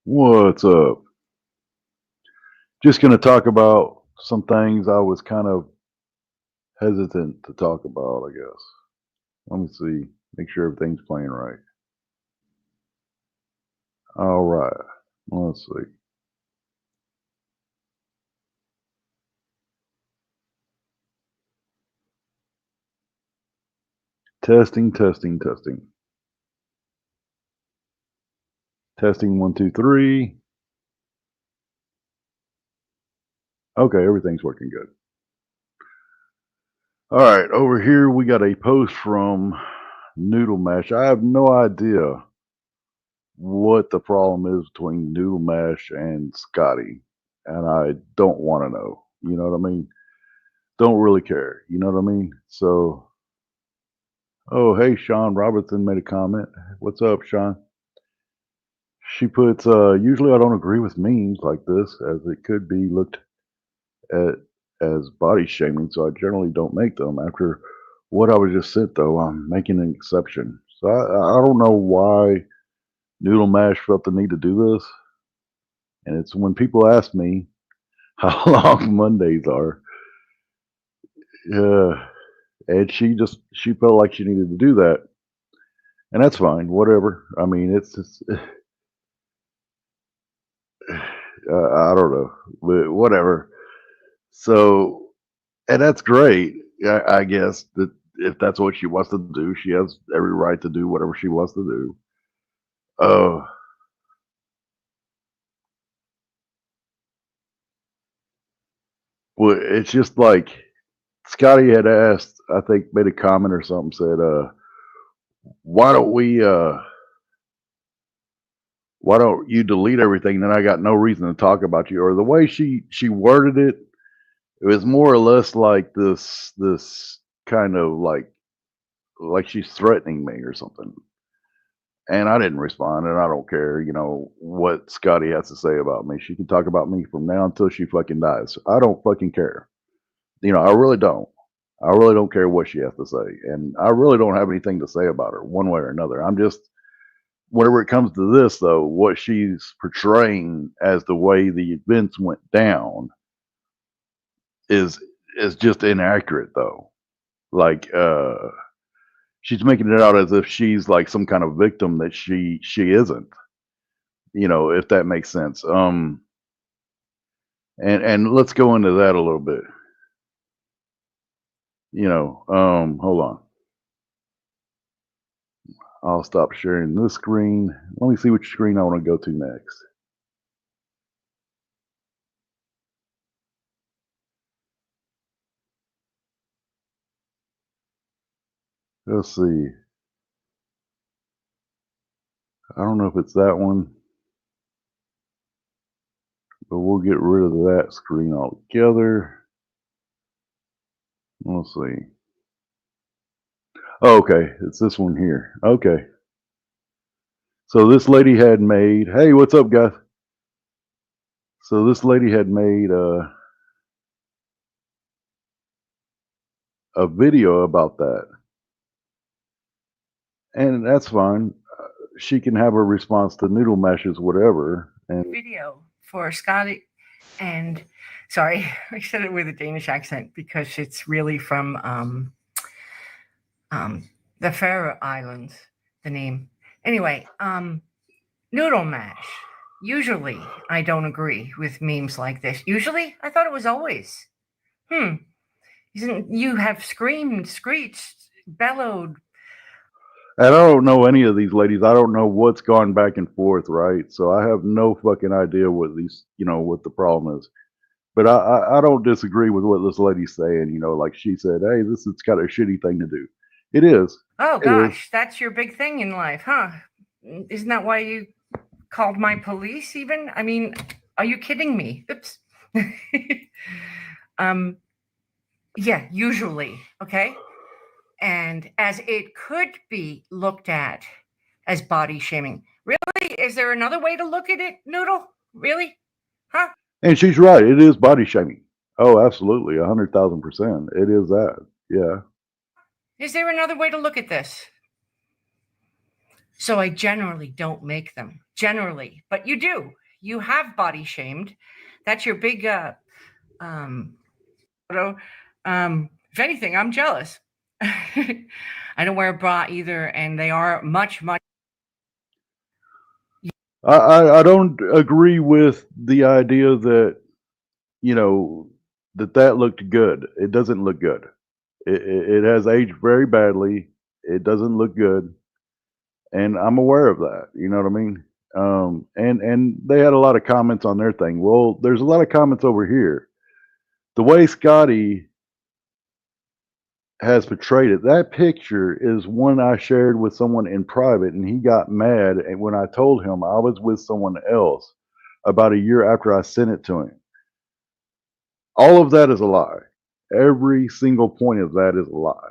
What's up? Just going to talk about some things I was kind of hesitant to talk about, I guess. Let me see. Make sure everything's playing right. All right. Let's see. Testing, testing, testing. Testing one, two, three. Okay, everything's working good. All right, over here we got a post from Noodle Mash. I have no idea what the problem is between Noodle Mash and Scotty, and I don't want to know. You know what I mean? Don't really care. You know what I mean? So, oh, hey, Sean Robertson made a comment. What's up, Sean? She puts, usually I don't agree with memes like this, as it could be looked at as body shaming, so I generally don't make them. After what I was just said, though, I'm making an exception. So I don't know why Noodle Mash felt the need to do this. And it's when people ask me how long Mondays are, uh, and she felt like she needed to do that, and that's fine. Whatever. I mean, it's just, I don't know, but whatever. So, and that's great. I guess that if that's what she wants to do, she has every right to do whatever she wants to do. Oh, well, it's just like Scotty had asked. I think made a comment or something. Said, "Why don't we? Why don't you delete everything? Then I got no reason to talk about you." Or the way she worded it, it was more or less like this kind of like she's threatening me or something. And I didn't respond, and I don't care, what Scotty has to say about me. She can talk about me from now until she fucking dies. I don't fucking care. I really don't. I really don't care what she has to say, and I really don't have anything to say about her one way or another. I'm just whenever it comes to this, though, what she's portraying as the way the events went down is is just inaccurate, though. Like, she's making it out as if she's like some kind of victim that she isn't. If that makes sense. And let's go into that a little bit. Hold on. I'll stop sharing this screen. Let me see which screen I want to go to next. Let's see. I don't know if it's that one, but we'll get rid of that screen altogether. Let's see. Oh, okay, it's this one here. Okay. So this lady had made, hey, what's up, guys? So this lady had made a video about that, and that's fine. She can have a response to Noodle Mash's whatever, and Video for Scotty and sorry, I said it with a Danish accent because it's really from the Faroe Islands, the name. Anyway, noodle mash. Usually, I don't agree with memes like this. Usually, I thought it was always. Hmm. Isn't you have screamed, screeched, bellowed? I don't know any of these ladies. I don't know what's gone back and forth, right? So I have no fucking idea what what the problem is. But I don't disagree with what this lady's saying. Like she said, hey, this is kind of a shitty thing to do. It is. Oh It is. gosh, that's your big thing in life, huh? Isn't that why you called my police? Even? I mean, are you kidding me? Oops. um. Yeah. Usually, okay. And as it could be looked at as body shaming. Really? Is there another way to look at it, Noodle? Really? Huh? And she's right. It is body shaming. Oh, absolutely, 100,000%. It is that. Yeah. Is there another way to look at this? So I generally don't make them. Generally, but you do. You have body shamed. That's your big photo. If anything, I'm jealous. I don't wear a bra either, and they are much, much. I don't agree with the idea that, you know, that looked good. It doesn't look good. It has aged very badly. It doesn't look good, and I'm aware of that. You know what I mean? And they had a lot of comments on their thing. Well, there's a lot of comments over here. The way Scotty has portrayed it, that picture is one I shared with someone in private, and he got mad. And when I told him I was with someone else about a year after I sent it to him, all of that is a lie. Every single point of that is a lie.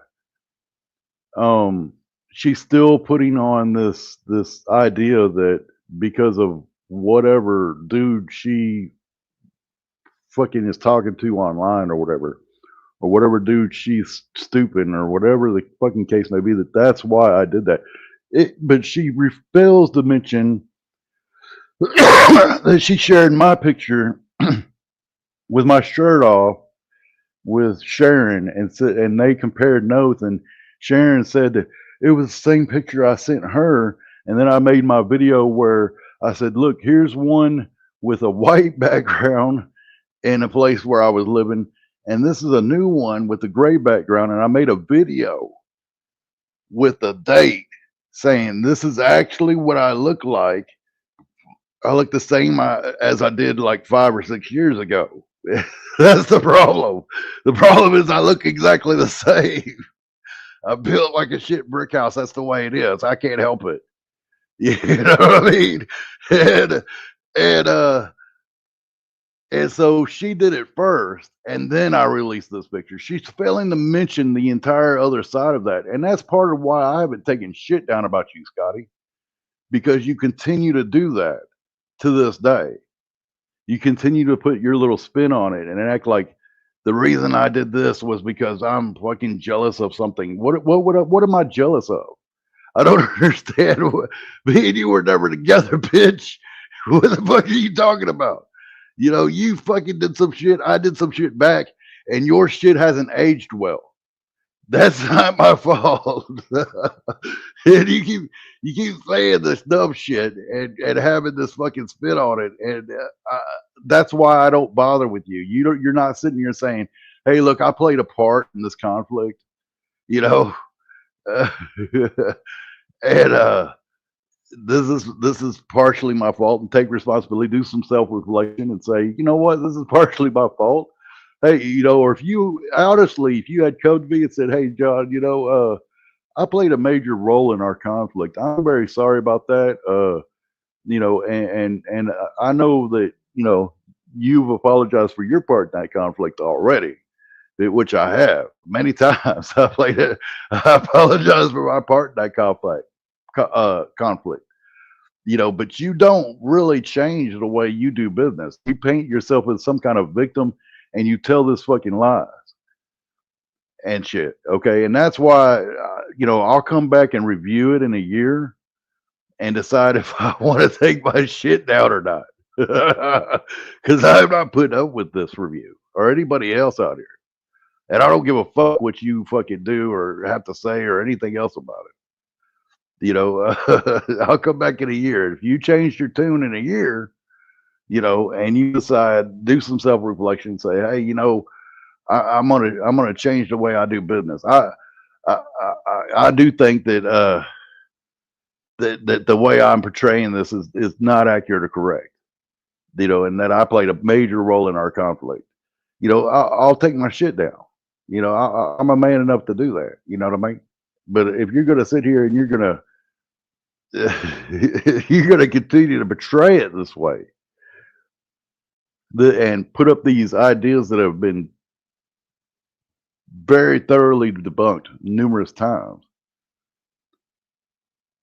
She's still putting on this idea that because of whatever dude she fucking is talking to online or whatever dude she's stupid or whatever the fucking case may be, that's why I did that. But she fails to mention that she shared my picture with my shirt off with Sharon, and they compared notes, and Sharon said that it was the same picture I sent her, and then I made my video where I said, look, here's one with a white background in a place where I was living, and this is a new one with a gray background, and I made a video with the date saying this is actually what I look like. I look the same as I did like 5 or 6 years ago. That's the problem. The problem is I look exactly the same. I built like a shit brick house. That's the way it is. I can't help it. You know what I mean? And and uh and so she did it first, and then I released this picture. She's failing to mention the entire other side of that. And that's part of why I haven't taken shit down about you, Scotty, because you continue to do that to this day. You continue to put your little spin on it and act like the reason I did this was because I'm fucking jealous of something. What am I jealous of? I don't understand. Me and you were never together, bitch. What the fuck are you talking about? You know, you fucking did some shit. I did some shit back, and your shit hasn't aged well. That's not my fault. And you keep saying this dumb shit and having this fucking spit on it, and that's why I don't bother with you. You're not sitting here saying, "Hey, look, I played a part in this conflict," you know, and this is partially my fault, and take responsibility, do some self reflection, and say, you know what, this is partially my fault. Hey, you know, or if you honestly, if you had come to me and said, "Hey, John, you know, I played a major role in our conflict. I'm very sorry about that. You know, and I know that you know you've apologized for your part in that conflict already, which I have many times. I played it. I apologize for my part in that conflict. You know, but you don't really change the way you do business. You paint yourself as some kind of victim, and you tell this fucking lies and shit. Okay, and that's why you know I'll come back and review it in a year and decide if I want to take my shit down or not. Because I'm not putting up with this review or anybody else out here, and I don't give a fuck what you fucking do or have to say or anything else about it. You know, I'll come back in a year. If you changed your tune in a year, you know, and you decide do some self reflection, say, hey, you know, I'm gonna change the way I do business. I do think that that the way I'm portraying this is not accurate or correct. You know, and that I played a major role in our conflict. You know, I'll take my shit down. You know, I'm a man enough to do that. You know what I mean? But if you're gonna sit here and you're gonna you're gonna continue to betray it this way, and put up these ideas that have been very thoroughly debunked numerous times,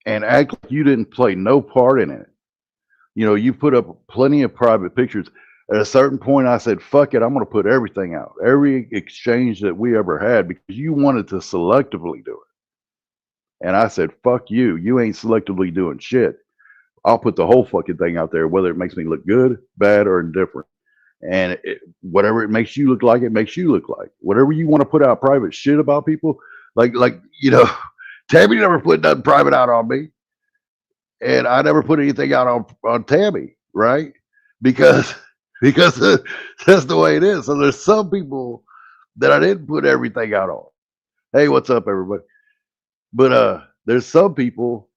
and act like you didn't play no part in it. You know, you put up plenty of private pictures. At a certain point, I said, fuck it, I'm going to put everything out, every exchange that we ever had, because you wanted to selectively do it. And I said, fuck you. You ain't selectively doing shit. I'll put the whole fucking thing out there, whether it makes me look good, bad, or indifferent. And whatever it makes you look like, it makes you look like. Whatever you want to put out private shit about people, like Tammy never put nothing private out on me, and I never put anything out on Tammy, right? Because because that's the way it is. So there's some people that I didn't put everything out on. Hey, what's up, everybody? But there's some people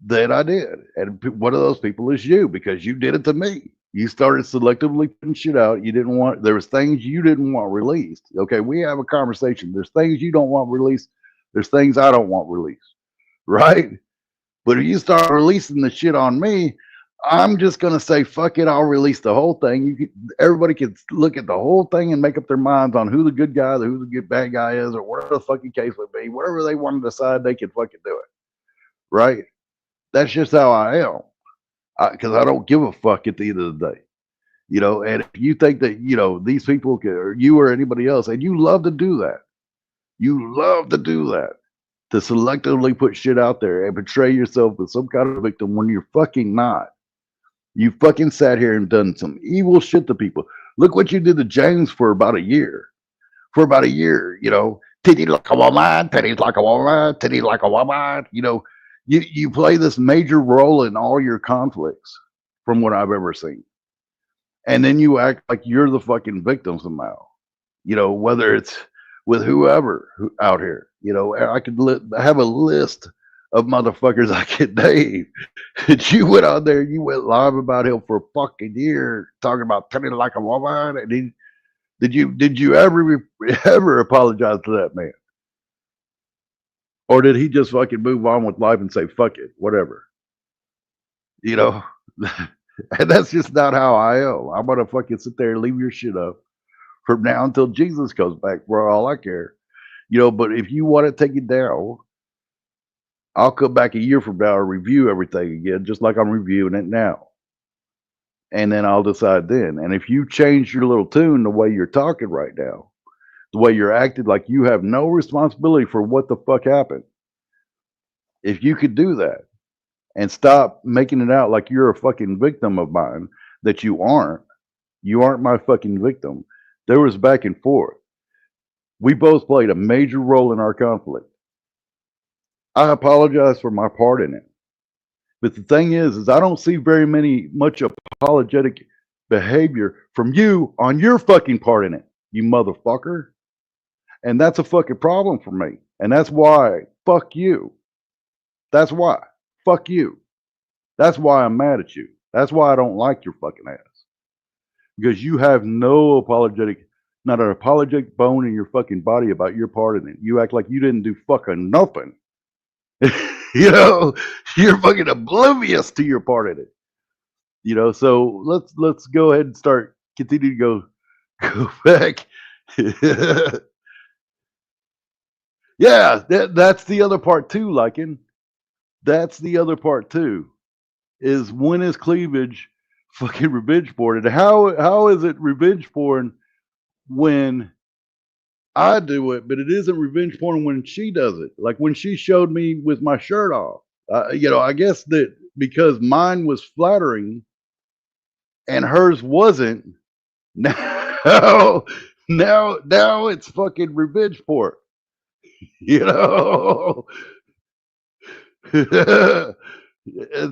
that I did, and one of those people is you because you did it to me. You started selectively putting shit out. You didn't want. There was things you didn't want released. Okay, we have a conversation. There's things you don't want released. There's things I don't want released. Right? But if you start releasing the shit on me, I'm just gonna say fuck it. I'll release the whole thing. Everybody can look at the whole thing and make up their minds on who the good guy, who the good bad guy is, or whatever the fucking case would be. Whatever they want to decide, they can fucking do it. Right? That's just how I am. Because I don't give a fuck at the end of the day. And if you think that these people or you or anybody else, and you love to do that, to selectively put shit out there and portray yourself as some kind of victim when you're fucking not. You fucking sat here and done some evil shit to people. Look what you did to James for about a year. Titty like a woman, titties like a woman, titty like a woman. You play this major role in all your conflicts from what I've ever seen. And then you act like you're the fucking victim somehow. Whether it's with whoever out here. I could have a list of motherfuckers I could name. That you went on there, you went live about him for a fucking year, talking about turning like a woman. And did you ever apologize to that man? Or did he just fucking move on with life and say, fuck it, whatever? And that's just not how I am. I'm going to fucking sit there and leave your shit up from now until Jesus comes back for all I care. But if you want to take it down, I'll come back a year from now and review everything again, just like I'm reviewing it now. And then I'll decide then. And if you change your little tune the way you're talking right now, the way you're acting like you have no responsibility for what the fuck happened, if you could do that and stop making it out like you're a fucking victim of mine, that you aren't my fucking victim. There was back and forth. We both played a major role in our conflict. I apologize for my part in it. But the thing is I don't see very much apologetic behavior from you on your fucking part in it, you motherfucker. And that's a fucking problem for me. And that's why, fuck you. That's why. Fuck you. That's why I'm mad at you. That's why I don't like your fucking ass. Because you have not an apologetic bone in your fucking body about your part in it. You act like you didn't do fucking nothing. You're fucking oblivious to your part in it. So let's go ahead and continue to go back. Yeah, that's the other part too, Lycan. That's the other part too. Is when is cleavage fucking revenge porn? And how is it revenge porn when I do it, but it isn't revenge porn when she does it? Like when she showed me with my shirt off. I guess that because mine was flattering and hers wasn't. Now it's fucking revenge porn. And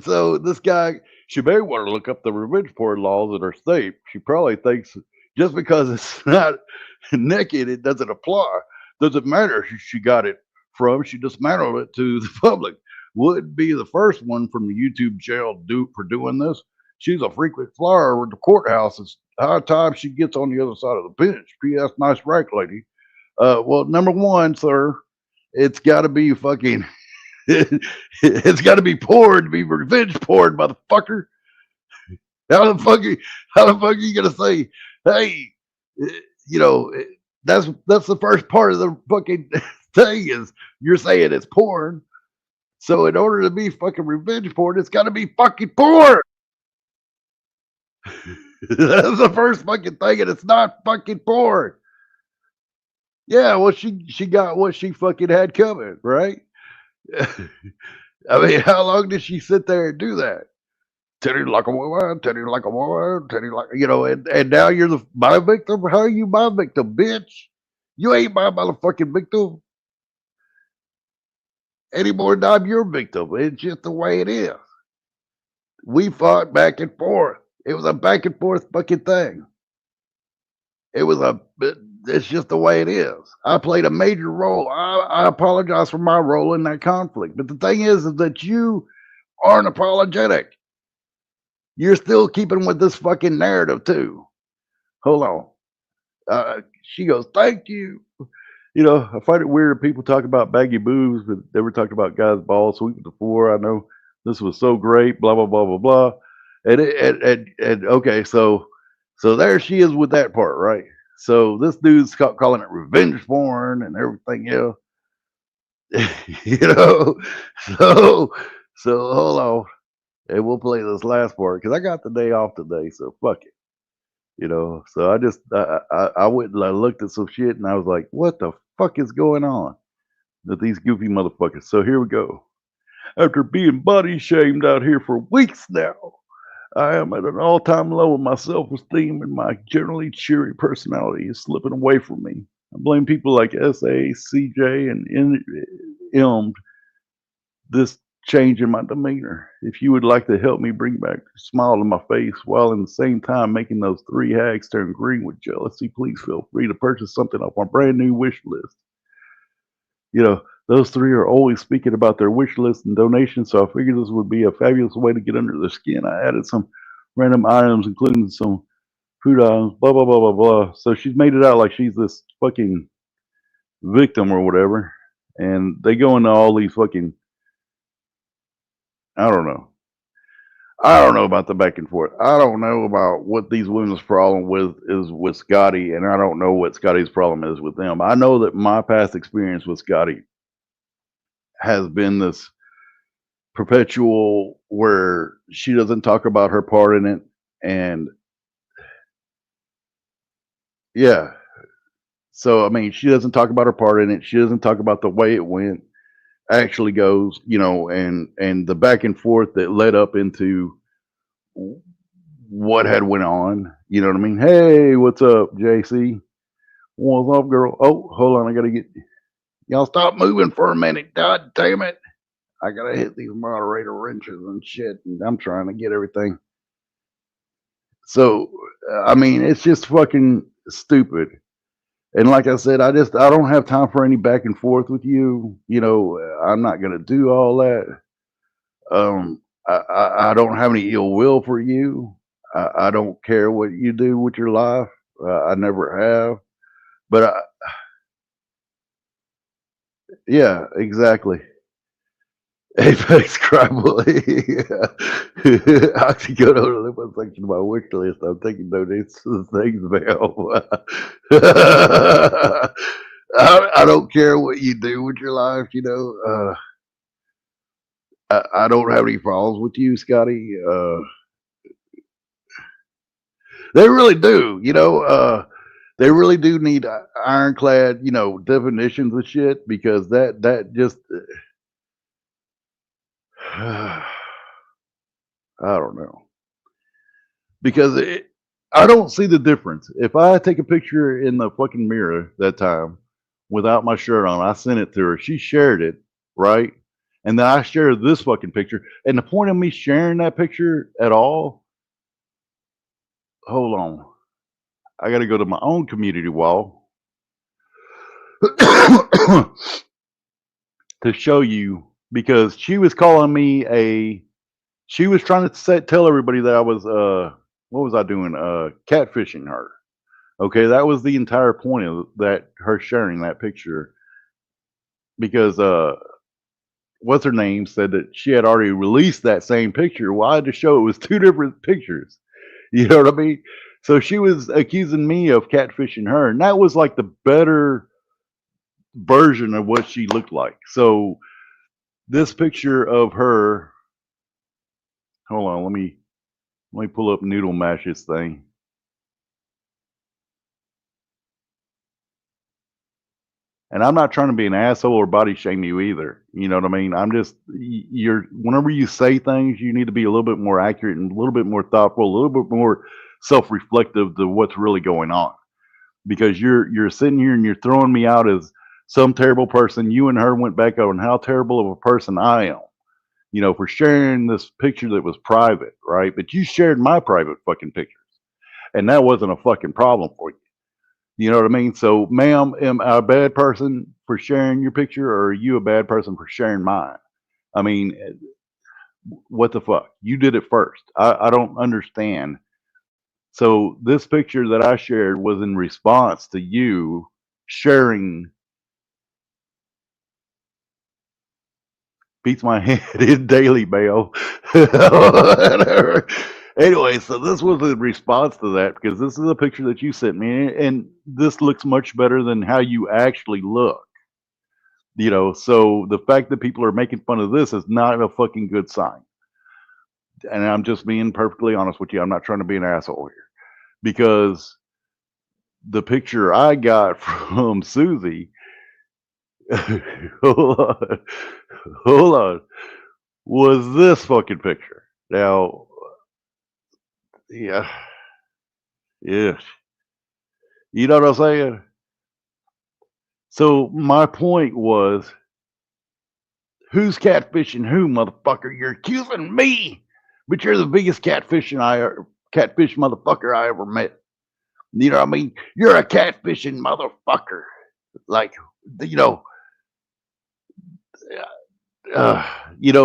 so this guy, she may want to look up the revenge porn laws in her state. She probably thinks just because it's not naked, it doesn't apply. Doesn't matter who she got it from. She dismantled it to the public. Would be the first one from the YouTube jail for doing this. She's a frequent flyer with the courthouse. It's high time she gets on the other side of the bench. P.S. Nice rack, lady. Well, number one, sir, it's got to be fucking. It's got to be porn to be revenge porn, motherfucker. How the fuck are you gonna say, hey, that's the first part of the fucking thing is you're saying it's porn. So in order to be fucking revenge porn, it's got to be fucking porn. That's the first fucking thing, and it's not fucking porn. Yeah, well, she got what she fucking had coming, right? I mean, how long did she sit there and do that? Teddy like a woman, Teddy like a woman, Teddy like, and now you're my victim. How are you my victim, bitch? You ain't my motherfucking victim anymore than I'm your victim. It's just the way it is. We fought back and forth. It was a back and forth fucking thing. It's just the way it is. I played a major role. I apologize for my role in that conflict. But the thing is that you aren't apologetic. You're still keeping with this fucking narrative too. Hold on. She goes, "Thank you." I find it weird people talk about baggy boobs, but never talked about guys' balls sweeping the floor. I know this was so great, blah blah blah blah blah. And okay, so there she is with that part, right? So this dude's calling it revenge porn and everything else, you know. So hold on, and we'll play this last part because I got the day off today, so fuck it. So I went and I looked at some shit and I was like, what the fuck is going on with these goofy motherfuckers? So here we go. After being body shamed out here for weeks now, I am at an all-time low of my self-esteem and my generally cheery personality is slipping away from me. I blame people like SA, CJ, and Ilmed this change in my demeanor. If you would like to help me bring back a smile to my face while in the same time making those three hags turn green with jealousy, please feel free to purchase something off my brand new wish list. Those three are always speaking about their wish list and donations, so I figured this would be a fabulous way to get under their skin. I added some random items, including some food items, blah, blah, blah, blah, blah. So she's made it out like she's this fucking victim or whatever. And they go into all these fucking, I don't know. I don't know about the back and forth. I don't know about what these women's problem is with Scotty, and I don't know what Scotty's problem is with them. I know that my past experience with Scotty has been this perpetual where she doesn't talk about her part in it, and yeah. So I mean, she doesn't talk about her part in it. She doesn't talk about the way it went actually goes, and the back and forth that led up into what had went on. You know what I mean? Hey, what's up, JC? What's up, girl? Oh, hold on, I gotta get y'all stop moving for a minute. God damn it! I gotta hit these moderator wrenches and shit, and I'm trying to get everything. So, I mean, it's just fucking stupid. And like I said, I don't have time for any back and forth with you. I'm not gonna do all that. I don't have any ill will for you. I don't care what you do with your life. I never have. But yeah, exactly. Apex Crime Bully. I could go to the limbo section of my wish list. I'm taking donations to the things, man. I don't care what you do with your life. I don't have any problems with you, Scotty. They really do. They really do need ironclad, definitions of shit because that just I don't know. Because I don't see the difference. If I take a picture in the fucking mirror that time without my shirt on, I sent it to her. She shared it, right? And then I shared this fucking picture. And the point of me sharing that picture at all, hold on. I got to go to my own community wall to show you because she was calling me she was trying to tell everybody that I was what was I doing? Catfishing her. Okay, that was the entire point of that her sharing that picture because what's her name said that she had already released that same picture. Well, I had to show it was two different pictures. You know what I mean? So she was accusing me of catfishing her, and that was like the better version of what she looked like. So this picture of her, hold on, let me pull up Noodle Mash's thing. And I'm not trying to be an asshole or body shame you either. You know what I mean? I'm just you're whenever you say things, you need to be a little bit more accurate and a little bit more thoughtful, a little bit more self-reflective to what's really going on. Because you're sitting here and you're throwing me out as some terrible person. You and her went back on how terrible of a person I am, for sharing this picture that was private, right? But you shared my private fucking pictures, and that wasn't a fucking problem for you. You know what I mean? So, ma'am, am I a bad person for sharing your picture, or are you a bad person for sharing mine? I mean, what the fuck? You did it first. I don't understand. So, this picture that I shared was in response to you sharing. Beats my head in Daily Mail. Anyway, so this was in response to that because this is a picture that you sent me, and this looks much better than how you actually look. So the fact that people are making fun of this is not a fucking good sign. And I'm just being perfectly honest with you. I'm not trying to be an asshole here because the picture I got from Susie, hold on, hold on, was this fucking picture. Now, yeah, yeah, you know what I'm saying? So my point was, who's catfishing who, motherfucker? You're accusing me, but you're the biggest catfish motherfucker I ever met. You know what I mean? You're a catfishing motherfucker. Like, you know,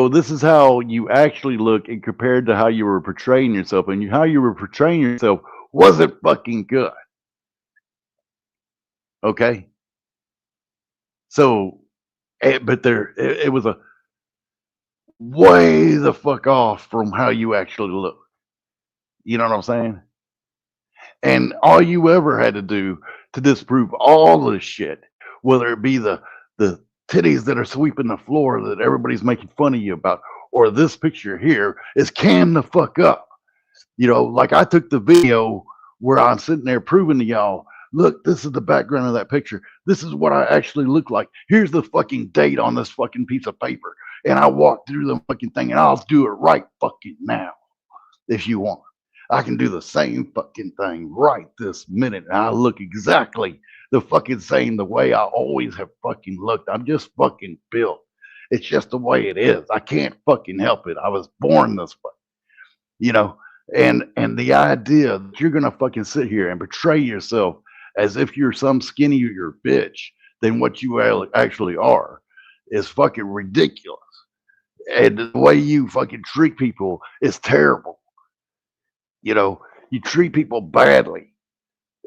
this is how you actually look, and compared to how you were portraying yourself, and how you were portraying yourself wasn't fucking good. Okay. So, but it was a way the fuck off from how you actually look. You know what I'm saying? And all you ever had to do to disprove all this shit, whether it be the titties that are sweeping the floor that everybody's making fun of you about, or this picture here, is cam the fuck up. Like I took the video where I'm sitting there proving to y'all, look, this is the background of that picture. This is what I actually look like. Here's the fucking date on this fucking piece of paper. And I walked through the fucking thing, and I'll do it right fucking now if you want. I can do the same fucking thing right this minute. And I look exactly the fucking same the way I always have fucking looked. I'm just fucking built. It's just the way it is. I can't fucking help it. I was born this way. And the idea that you're gonna fucking sit here and portray yourself as if you're some skinnier bitch than what you actually are is fucking ridiculous. And the way you fucking treat people is terrible. You treat people badly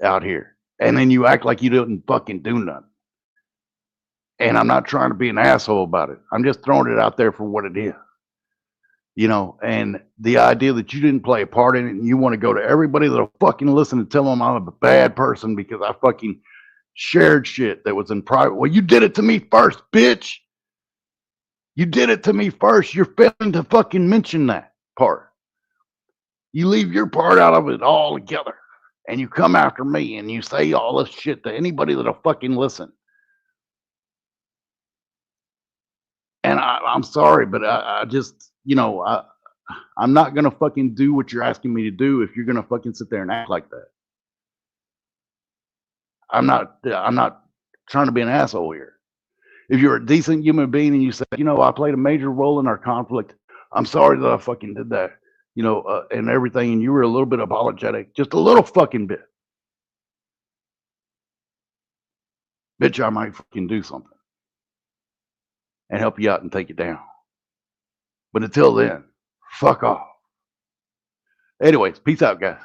out here, and then you act like you didn't fucking do nothing. And I'm not trying to be an asshole about it. I'm just throwing it out there for what it is. And the idea that you didn't play a part in it, and you want to go to everybody that'll fucking listen and tell them I'm a bad person because I fucking shared shit that was in private. Well, you did it to me first, bitch. You did it to me first. You're failing to fucking mention that part. You leave your part out of it altogether, and you come after me and you say all this shit to anybody that'll fucking listen. And I'm sorry, but I just, I'm not gonna fucking do what you're asking me to do if you're gonna fucking sit there and act like that. I'm not trying to be an asshole here. If you're a decent human being and you say, I played a major role in our conflict, I'm sorry that I fucking did that, and everything, and you were a little bit apologetic, just a little fucking bit. Bitch, I might fucking do something and help you out and take you down. But until then, fuck off. Anyways, peace out, guys.